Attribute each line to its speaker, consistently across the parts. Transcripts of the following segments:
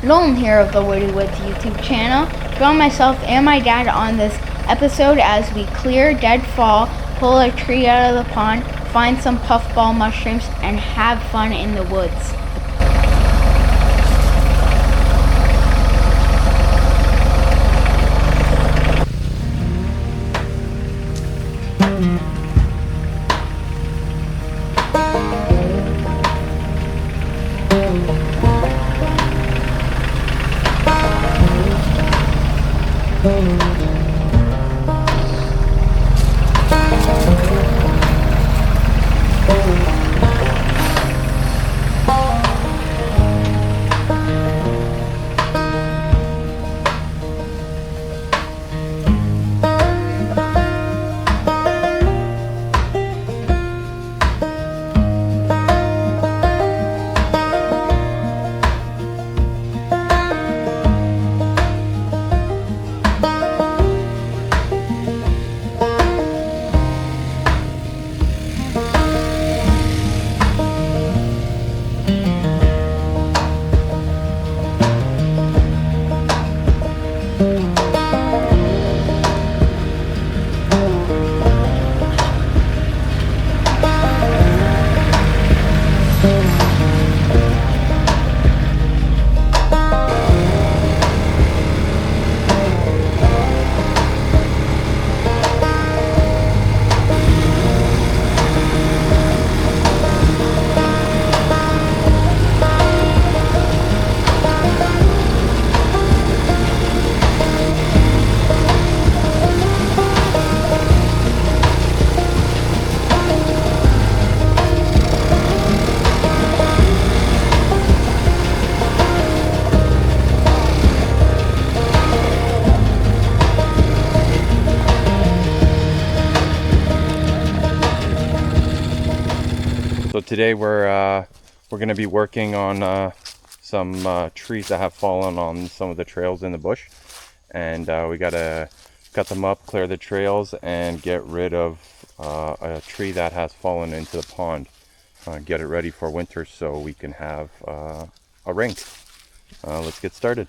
Speaker 1: Nolan here of the Woody Woods YouTube channel. Join myself and my dad on this episode as we clear dead fall, pull a tree out of the pond, find some puffball mushrooms, and have fun in the woods.
Speaker 2: So today we're going to be working on some trees that have fallen on some of the trails in the bush, and we got to cut them up, clear the trails, and get rid of a tree that has fallen into the pond. Get it ready for winter so we can have a rink. Let's get started.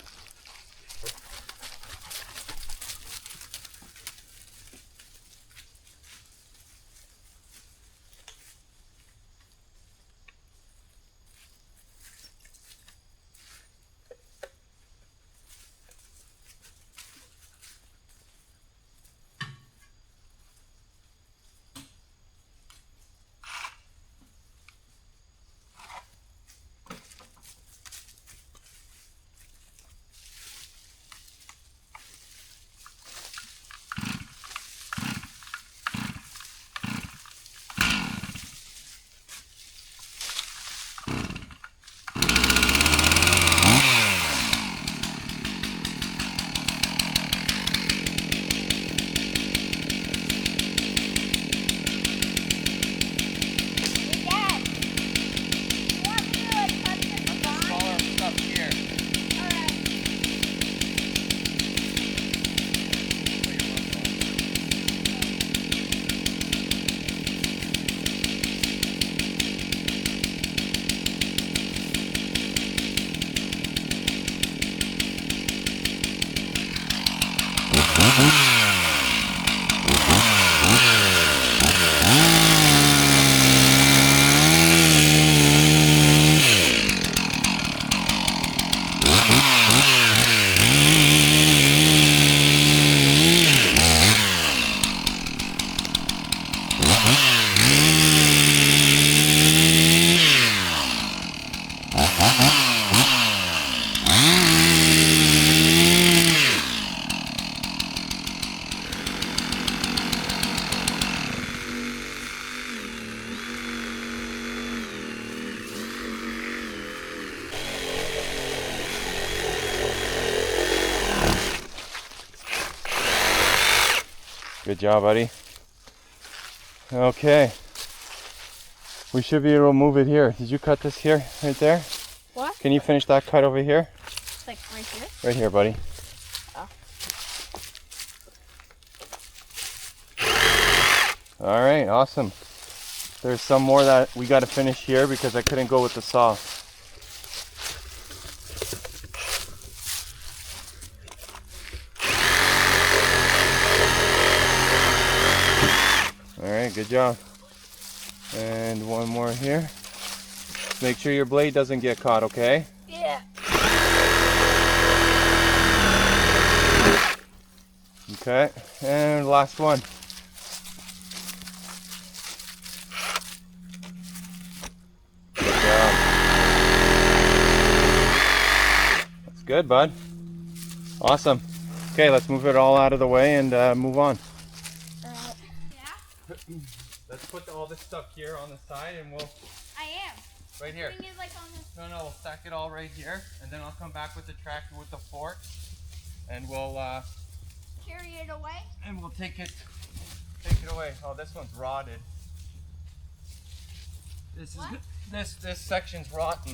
Speaker 2: Good job, buddy. Okay. We should be able to move it here. Did you cut this here, right there?
Speaker 1: What?
Speaker 2: Can you finish that cut over here?
Speaker 1: Like right here?
Speaker 2: Right here, buddy.
Speaker 1: Oh.
Speaker 2: All right, awesome. There's some more that we got to finish here because I couldn't go with the saw. right, good job. And one more here. Make sure your blade doesn't get caught, okay?
Speaker 1: Yeah.
Speaker 2: Okay, and last one. Good job. That's good, bud. Awesome. Okay, let's move it all out of the way and move on.
Speaker 1: Yeah?
Speaker 2: Let's put all this stuff here on the side and we'll...
Speaker 1: I am.
Speaker 2: Right here.
Speaker 1: Putting it like on this.
Speaker 2: No, we'll stack it all right here, and then I'll come back with the tractor with the fork, and we'll
Speaker 1: Carry it away?
Speaker 2: and we'll take it away. Oh, this one's rotted. This section's rotten.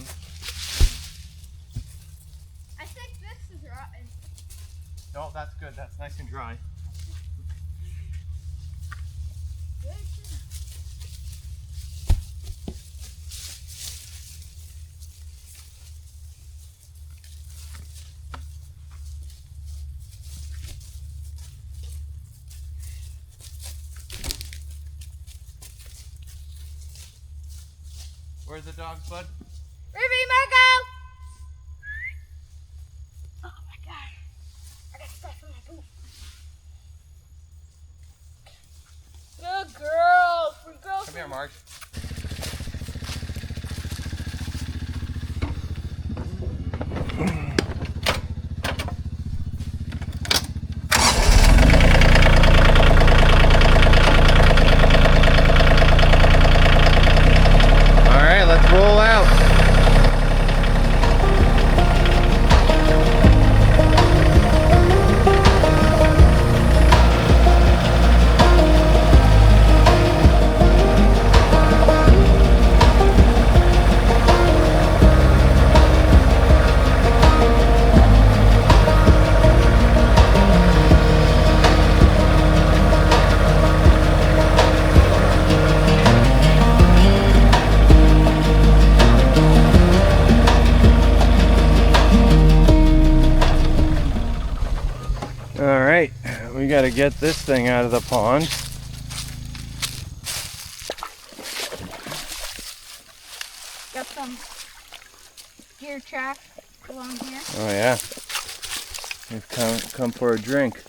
Speaker 1: I think this is rotten.
Speaker 2: No, that's good. That's nice and dry.
Speaker 1: Good.
Speaker 2: Where's the dogs, bud?
Speaker 1: Ruby, Margo! Oh my god. I got stuff in my boot. Good girl. Good girl.
Speaker 2: Come here, Mark. Roll out. Alright, we got to get this thing out of the pond.
Speaker 1: Got some deer track along here.
Speaker 2: Oh yeah, we've come for a drink.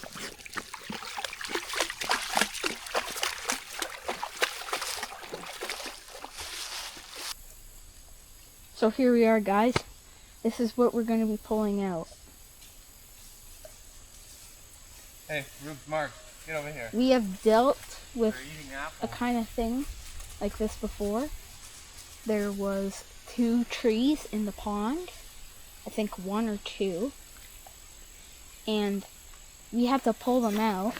Speaker 1: So here we are, guys. This is what we're going to be pulling out.
Speaker 2: Hey, Rubes, Mark, get over here.
Speaker 1: We have dealt with
Speaker 2: They're eating
Speaker 1: a
Speaker 2: apples.
Speaker 1: kind of thing like this before. There was 2 trees in the pond. I think 1 or 2. And we have to pull them out.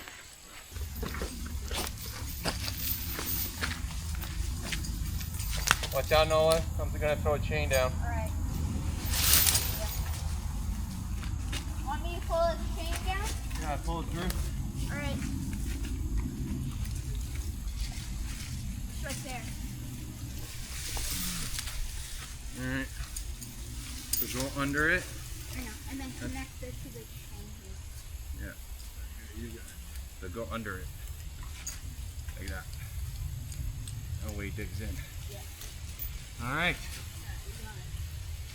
Speaker 2: Watch out, Noah. I'm gonna throw a chain down.
Speaker 1: Alright. Yeah. Want me to pull the chain down?
Speaker 2: Yeah, pull it through.
Speaker 1: Alright. It's right there.
Speaker 2: Alright. So go under it.
Speaker 1: I know. And then connect it to the chain here.
Speaker 2: Yeah. You got it. So go under it. Like that. That way it digs in.
Speaker 1: Yeah.
Speaker 2: Alright.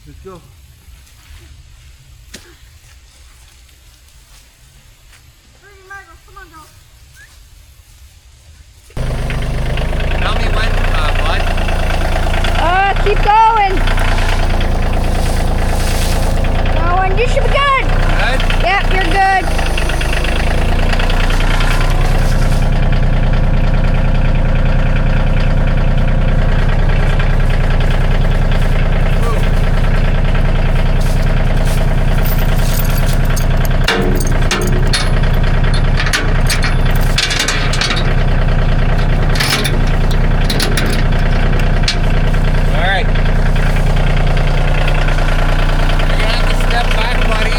Speaker 2: Let's go.
Speaker 1: Ruby, Margo, come on, go.
Speaker 2: Tell me when, bud.
Speaker 1: Keep going. Going. You should be good.
Speaker 2: Good?
Speaker 1: Yep, you're good.
Speaker 2: Alright. You're gonna have to step back, buddy.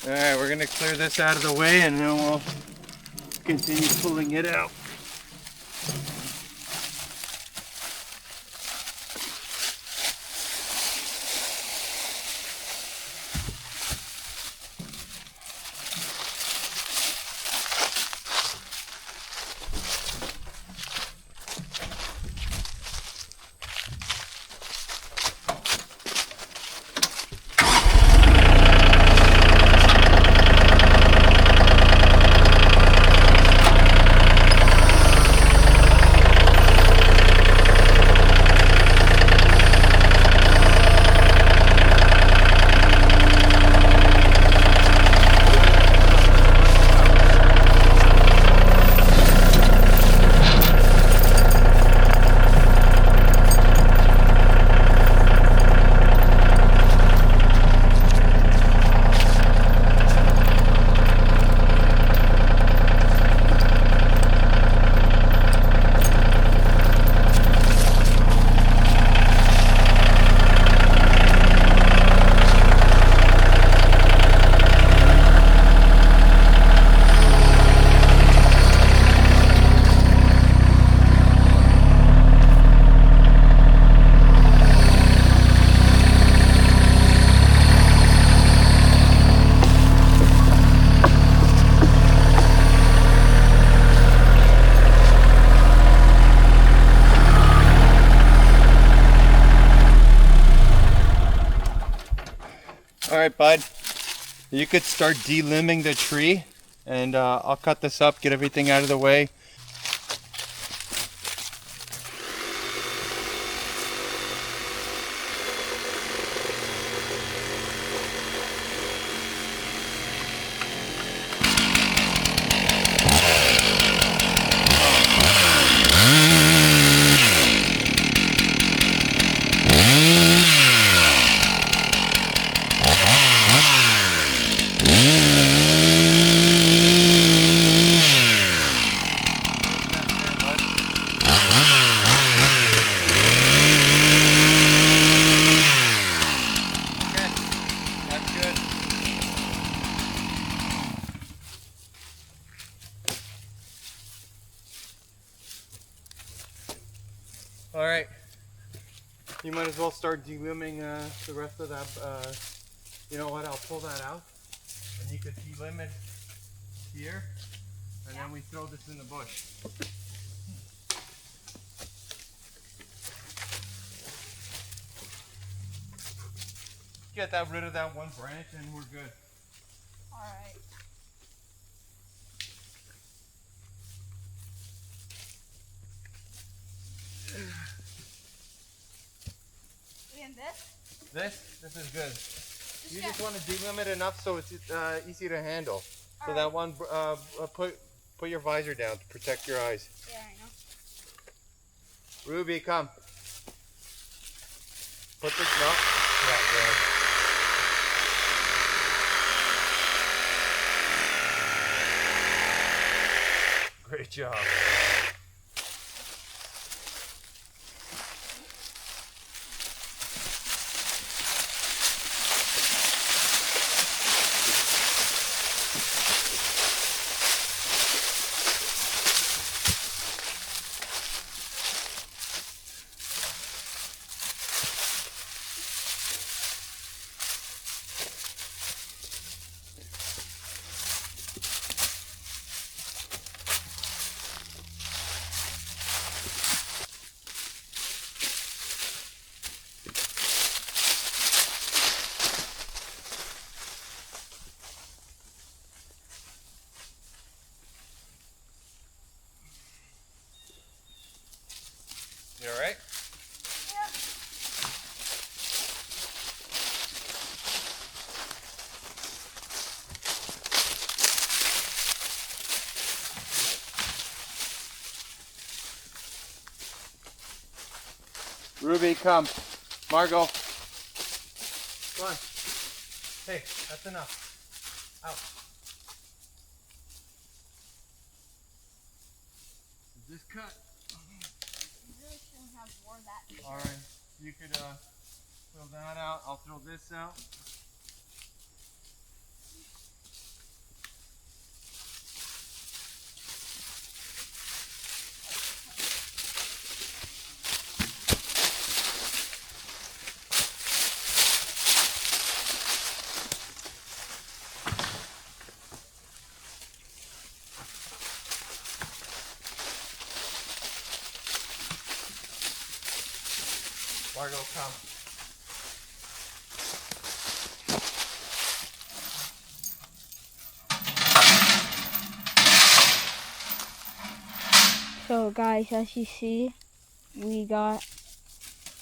Speaker 2: Alright, we're gonna clear this out of the way and then we'll continue pulling it out. Alright, bud, you could start delimbing the tree and I'll cut this up, get everything out of the way. Alright, you might as well start delimbing the rest of that. You know what, I'll pull that out and you could delimb it here and then we throw this in the bush. Get that rid of that one branch and we're good.
Speaker 1: Alright. And this?
Speaker 2: This is good. You just want to delimb it enough so it's easy to handle. So that one, put your visor down to protect your eyes.
Speaker 1: Yeah, I know.
Speaker 2: Ruby, come. Put this, no. Yeah. Great job. You all right?
Speaker 1: Yeah.
Speaker 2: Ruby, come. Margot. Come on. Hey, that's enough. Out. just cut.
Speaker 1: You really shouldn't have worn that.
Speaker 2: All right, you could throw that out. I'll throw this out. Margo, come.
Speaker 1: So guys, as you see, we got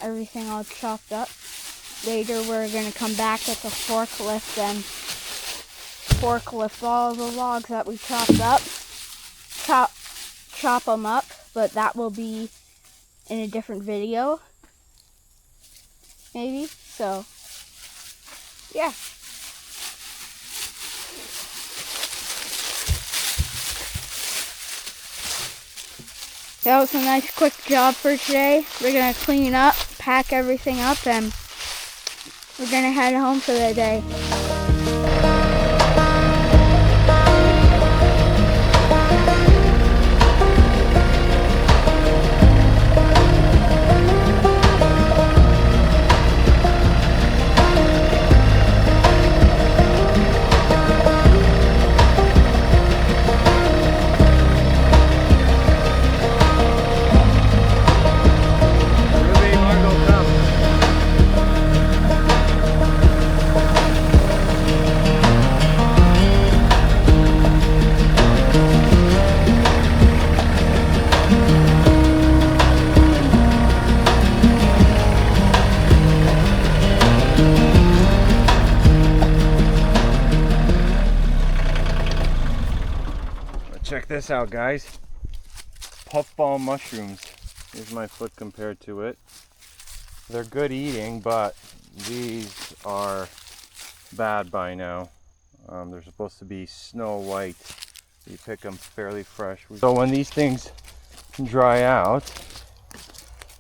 Speaker 1: everything all chopped up. Later we're going to come back with the forklift and forklift all the logs that we chopped up. Chop them up, but that will be in a different video. Maybe. So, yeah. That was a nice quick job for today. We're going to clean up, pack everything up, and we're going to head home for the day.
Speaker 2: Check this out, guys. Puffball mushrooms. Here's my foot compared to it. They're good eating, but these are bad by now. They're supposed to be snow white. You pick them fairly fresh. So when these things dry out,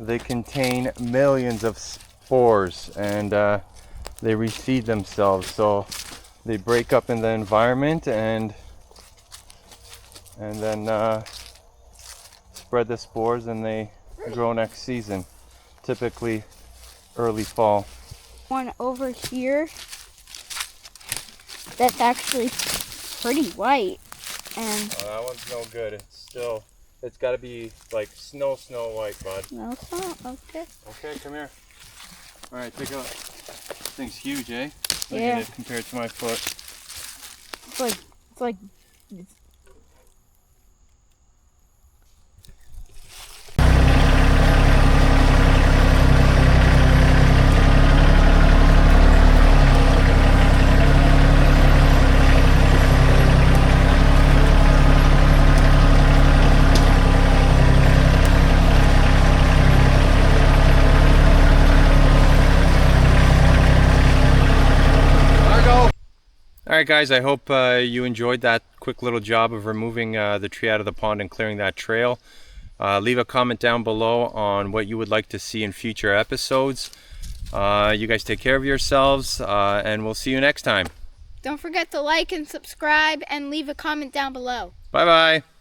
Speaker 2: they contain millions of spores, and they reseed themselves. So they break up in the environment and then spread the spores, and they grow next season, typically early fall.
Speaker 1: One over here that's actually pretty white, and
Speaker 2: that one's no good. It's got to be like snow white, bud.
Speaker 1: no, it's not. Okay.
Speaker 2: Okay, come here. All right, take a look. This thing's huge, eh? Look
Speaker 1: Yeah.
Speaker 2: at it compared to my foot.
Speaker 1: It's like
Speaker 2: Alright guys, I hope you enjoyed that quick little job of removing the tree out of the pond and clearing that trail. Leave a comment down below on what you would like to see in future episodes. You guys take care of yourselves, and we'll see you next time.
Speaker 1: Don't forget to like and subscribe and leave a comment down below.
Speaker 2: Bye bye.